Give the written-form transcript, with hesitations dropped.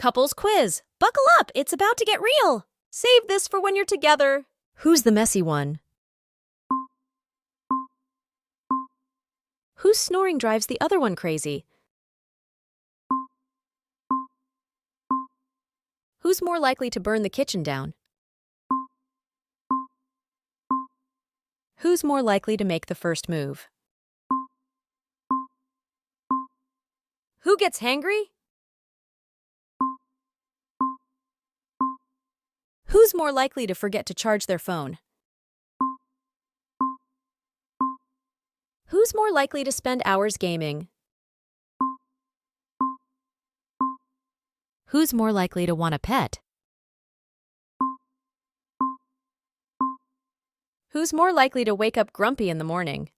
Couples quiz. Buckle up, it's about to get real. Save this for when you're together. Who's the messy one? Whose snoring drives the other one crazy? Who's more likely to burn the kitchen down? Who's more likely to make the first move? Who gets hangry? Who's more likely to forget to charge their phone? Who's more likely to spend hours gaming? Who's more likely to want a pet? Who's more likely to wake up grumpy in the morning?